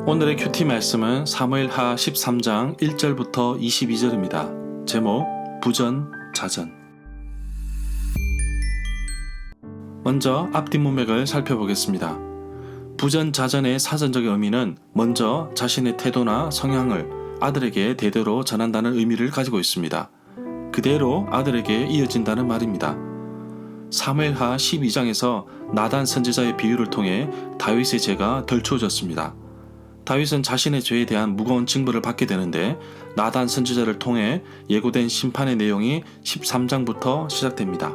오늘의 큐티 말씀은 사무엘하 13장 1절부터 22절입니다. 제목 부전자전. 먼저 앞뒤 문맥을 살펴보겠습니다. 부전자전의 사전적 의미는 먼저 자신의 태도나 성향을 아들에게 대대로 전한다는 의미를 가지고 있습니다. 그대로 아들에게 이어진다는 말입니다. 사무엘하 12장에서 나단 선지자의 비유를 통해 다윗의 죄가 덜추어졌습니다. 다윗은 자신의 죄에 대한 무거운 징벌을 받게 되는데 나단 선지자를 통해 예고된 심판의 내용이 13장부터 시작됩니다.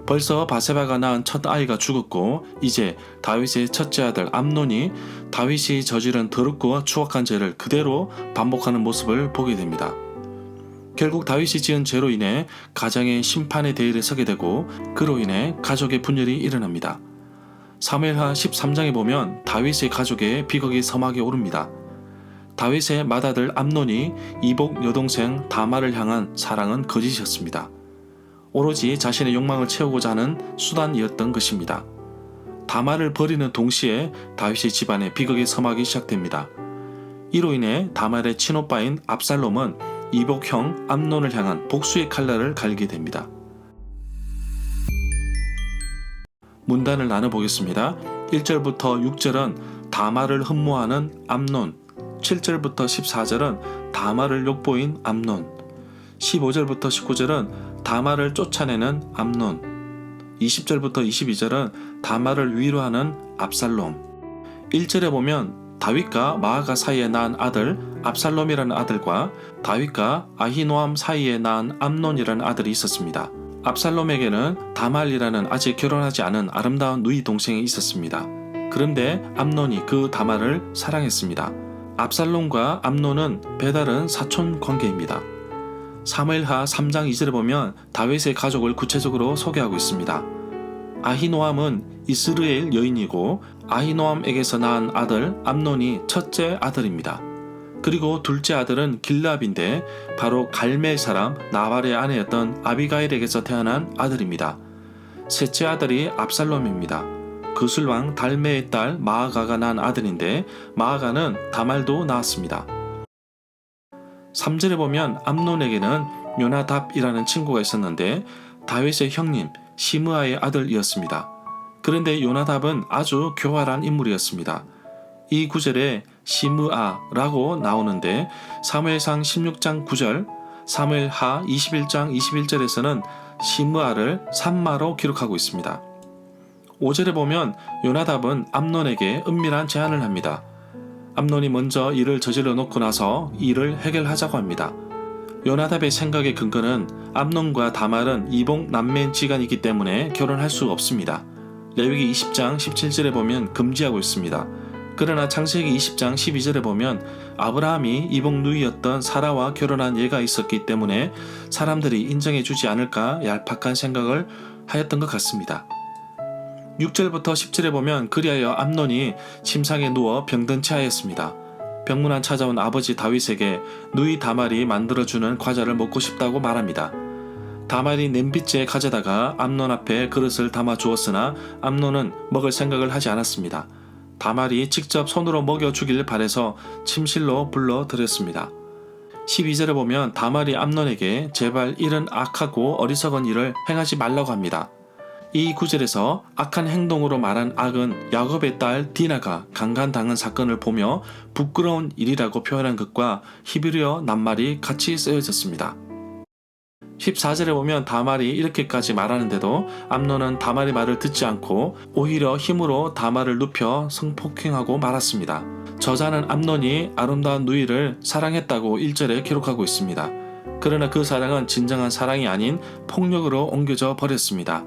벌써 바세바가 낳은 첫 아이가 죽었고 이제 다윗의 첫째 아들 암논이 다윗이 저지른 더럽고 추악한 죄를 그대로 반복하는 모습을 보게 됩니다. 결국 다윗이 지은 죄로 인해 가정의 심판의 대열에 서게 되고 그로 인해 가족의 분열이 일어납니다. 사무엘하 13장에 보면 다윗의 가족의 비극이 서막에 오릅니다. 다윗의 맏아들 암논이 이복 여동생 다말을 향한 사랑은 거짓이었습니다. 오로지 자신의 욕망을 채우고자 하는 수단이었던 것입니다. 다말을 버리는 동시에 다윗의 집안에 비극이 서막이 시작됩니다. 이로 인해 다말의 친오빠인 압살롬은 이복형 암논을 향한 복수의 칼날을 갈게 됩니다. 문단을 나눠보겠습니다. 1절부터 6절은 다말을 흠모하는 암논, 7절부터 14절은 다말을 욕보인 암논, 15절부터 19절은 다말을 쫓아내는 암논, 20절부터 22절은 다말을 위로하는 압살롬. 1절에 보면 다윗과 마아가 사이에 낳은 아들 압살롬이라는 아들과 다윗과 아히노암 사이에 낳은 암논이라는 아들이 있었습니다. 압살롬에게는 다말이라는 아직 결혼하지 않은 아름다운 누이 동생이 있었습니다. 그런데 암논이 그 다말을 사랑했습니다. 압살롬과 암논은 배다른 사촌 관계입니다. 사무엘하 3장 2절에 보면 다윗의 가족을 구체적으로 소개하고 있습니다. 아히노암은 이스라엘 여인이고 아히노암에게서 낳은 아들 암논이 첫째 아들입니다. 그리고 둘째 아들은 길랍인데 바로 갈멜 사람 나발의 아내였던 아비가일에게서 태어난 아들입니다. 셋째 아들이 압살롬입니다. 그술왕 달메의 딸 마아가가 낳은 아들인데 마아가는 다말도 낳았습니다. 3절에 보면 암논에게는 요나답이라는 친구가 있었는데 다윗의 형님 시므아의 아들이었습니다. 그런데 요나답은 아주 교활한 인물이었습니다. 이 구절에 시므아라고 나오는데 사무엘상 16장 9절, 사무엘하 21장 21절에서는 시므아를 산마로 기록하고 있습니다. 5절에 보면 요나답은 암논에게 은밀한 제안을 합니다. 암논이 먼저 일을 저질러 놓고 나서 일을 해결하자고 합니다. 요나답의 생각의 근거는 암논과 다말은 이복 남매인 지간이기 때문에 결혼할 수 없습니다. 레위기 20장 17절에 보면 금지하고 있습니다. 그러나 창세기 20장 12절에 보면 아브라함이 이복 누이였던 사라와 결혼한 예가 있었기 때문에 사람들이 인정해주지 않을까 얄팍한 생각을 하였던 것 같습니다. 6절부터 10절에 보면 그리하여 암논이 침상에 누워 병든 채 하였습니다. 병문안 찾아온 아버지 다윗에게 누이 다말이 만들어주는 과자를 먹고 싶다고 말합니다. 다말이 냄비째에 가져다가 암논 앞에 그릇을 담아 주었으나 암논은 먹을 생각을 하지 않았습니다. 다말이 직접 손으로 먹여주길 바래서 침실로 불러들였습니다. 12절에 보면 다말이 암논에게 제발 이런 악하고 어리석은 일을 행하지 말라고 합니다. 이 구절에서 악한 행동으로 말한 악은 야곱의 딸 디나가 강간당한 사건을 보며 부끄러운 일이라고 표현한 것과 히브리어 낱말이 같이 쓰여졌습니다. 14절에 보면 다말이 이렇게까지 말하는데도 암논은 다말의 말을 듣지 않고 오히려 힘으로 다말을 눕혀 성폭행하고 말았습니다. 저자는 암논이 아름다운 누이를 사랑했다고 1절에 기록하고 있습니다. 그러나 그 사랑은 진정한 사랑이 아닌 폭력으로 옮겨져 버렸습니다.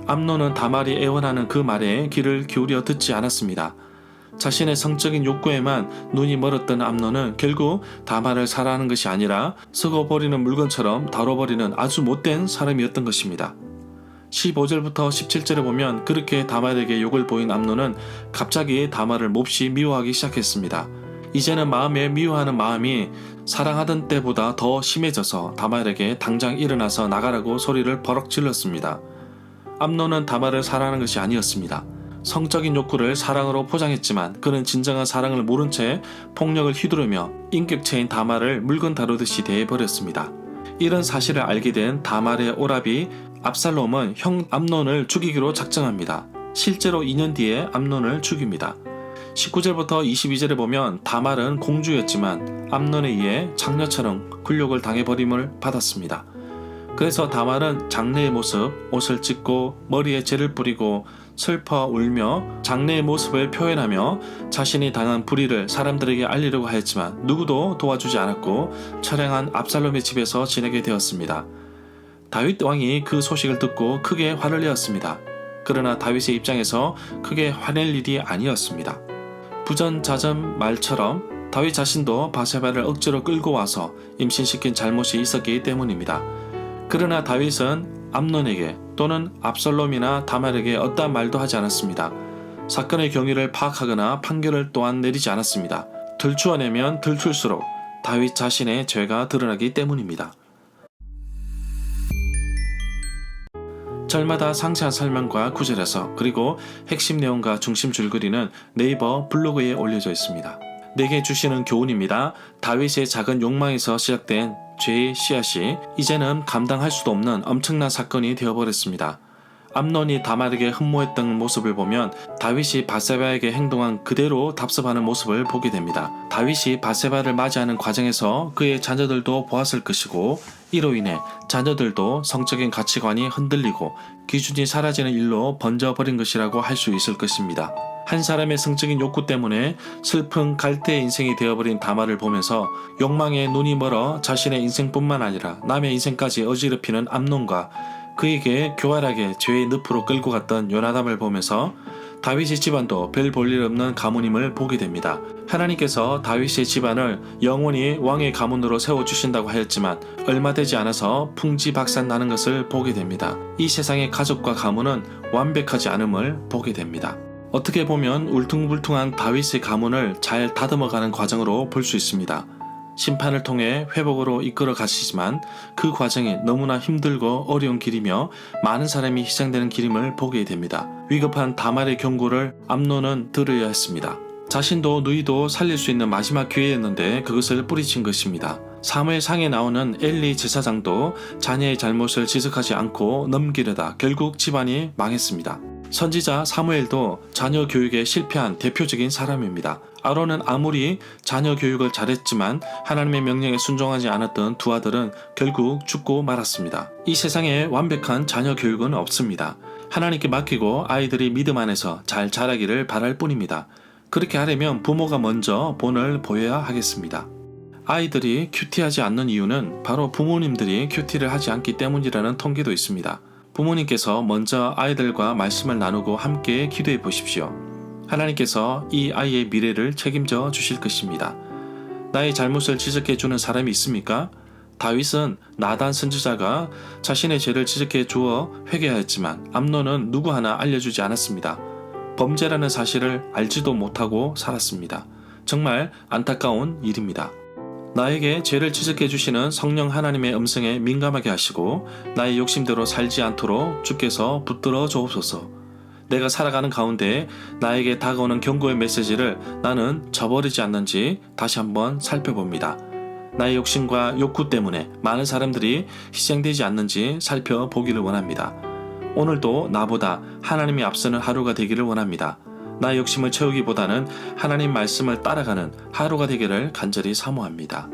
암논은 다말이 애원하는 그 말에 귀를 기울여 듣지 않았습니다. 자신의 성적인 욕구에만 눈이 멀었던 암논은 결국 다말을 사랑하는 것이 아니라 썩어버리는 물건처럼 다뤄버리는 아주 못된 사람이었던 것입니다. 15절부터 17절에 보면 그렇게 다말에게 욕을 보인 암논은 갑자기 다말을 몹시 미워하기 시작했습니다. 이제는 마음에 미워하는 마음이 사랑하던 때보다 더 심해져서 다말에게 당장 일어나서 나가라고 소리를 버럭 질렀습니다. 암논은 다말을 사랑하는 것이 아니었습니다. 성적인 욕구를 사랑으로 포장했지만 그는 진정한 사랑을 모른 채 폭력을 휘두르며 인격체인 다말을 물건 다루듯이 대해버렸습니다. 이런 사실을 알게 된 다말의 오라비 압살롬은 형 암논을 죽이기로 작정합니다. 실제로 2년 뒤에 암논을 죽입니다. 19절부터 22절에 보면 다말은 공주였지만 암논에 의해 장녀처럼 굴욕을 당해버림을 받았습니다. 그래서 다말은 장래의 모습, 옷을 찢고 머리에 재를 뿌리고 슬퍼 울며 장래의 모습을 표현하며 자신이 당한 불의를 사람들에게 알리려고 하였지만 누구도 도와주지 않았고 처량한 압살롬의 집에서 지내게 되었습니다. 다윗 왕이 그 소식을 듣고 크게 화를 내었습니다. 그러나 다윗의 입장에서 크게 화낼 일이 아니었습니다. 부전자전 말처럼 다윗 자신도 바세바를 억지로 끌고 와서 임신시킨 잘못이 있었기 때문입니다. 그러나 다윗은 암논에게 또는 압살롬이나 다말에게 어떠한 말도 하지 않았습니다. 사건의 경위를 파악하거나 판결을 또한 내리지 않았습니다. 들추어내면 들출수록 다윗 자신의 죄가 드러나기 때문입니다. 절마다 상세한 설명과 구절에서 그리고 핵심 내용과 중심 줄거리는 네이버 블로그에 올려져 있습니다. 내게 주시는 교훈입니다. 다윗의 작은 욕망에서 시작된 죄의 씨앗이 이제는 감당할 수도 없는 엄청난 사건이 되어버렸습니다. 암논이 다말에게 흠모했던 모습을 보면 다윗이 바세바에게 행동한 그대로 답습하는 모습을 보게 됩니다. 다윗이 바세바를 맞이하는 과정에서 그의 자녀들도 보았을 것이고 이로 인해 자녀들도 성적인 가치관이 흔들리고 기준이 사라지는 일로 번져버린 것이라고 할 수 있을 것입니다. 한 사람의 성적인 욕구 때문에 슬픈 갈대의 인생이 되어버린 다말을 보면서 욕망에 눈이 멀어 자신의 인생뿐만 아니라 남의 인생까지 어지럽히는 암논과 그에게 교활하게 죄의 늪으로 끌고 갔던 요나답을 보면서 다윗의 집안도 별 볼일 없는 가문임을 보게 됩니다. 하나님께서 다윗의 집안을 영원히 왕의 가문으로 세워주신다고 하였지만 얼마 되지 않아서 풍지박산 나는 것을 보게 됩니다. 이 세상의 가족과 가문은 완벽하지 않음을 보게 됩니다. 어떻게 보면 울퉁불퉁한 다윗의 가문을 잘 다듬어가는 과정으로 볼 수 있습니다. 심판을 통해 회복으로 이끌어 가시지만 그 과정이 너무나 힘들고 어려운 길이며 많은 사람이 희생되는 길임을 보게 됩니다. 위급한 다말의 경고를 암논은 들어야 했습니다. 자신도 누이도 살릴 수 있는 마지막 기회였는데 그것을 뿌리친 것입니다. 사무엘상에 나오는 엘리 제사장도 자녀의 잘못을 지적하지 않고 넘기려다 결국 집안이 망했습니다. 선지자 사무엘도 자녀 교육에 실패한 대표적인 사람입니다. 아론은 아무리 자녀 교육을 잘했지만 하나님의 명령에 순종하지 않았던 두 아들은 결국 죽고 말았습니다. 이 세상에 완벽한 자녀 교육은 없습니다. 하나님께 맡기고 아이들이 믿음 안에서 잘 자라기를 바랄 뿐입니다. 그렇게 하려면 부모가 먼저 본을 보여야 하겠습니다. 아이들이 큐티하지 않는 이유는 바로 부모님들이 큐티를 하지 않기 때문이라는 통계도 있습니다. 부모님께서 먼저 아이들과 말씀을 나누고 함께 기도해 보십시오. 하나님께서 이 아이의 미래를 책임져 주실 것입니다. 나의 잘못을 지적해 주는 사람이 있습니까? 다윗은 나단 선지자가 자신의 죄를 지적해 주어 회개하였지만 암논은 누구 하나 알려주지 않았습니다. 범죄라는 사실을 알지도 못하고 살았습니다. 정말 안타까운 일입니다. 나에게 죄를 지적해 주시는 성령 하나님의 음성에 민감하게 하시고 나의 욕심대로 살지 않도록 주께서 붙들어 주옵소서. 내가 살아가는 가운데 나에게 다가오는 경고의 메시지를 나는 저버리지 않는지 다시 한번 살펴봅니다. 나의 욕심과 욕구 때문에 많은 사람들이 희생되지 않는지 살펴보기를 원합니다. 오늘도 나보다 하나님이 앞서는 하루가 되기를 원합니다. 나의 욕심을 채우기보다는 하나님 말씀을 따라가는 하루가 되기를 간절히 사모합니다.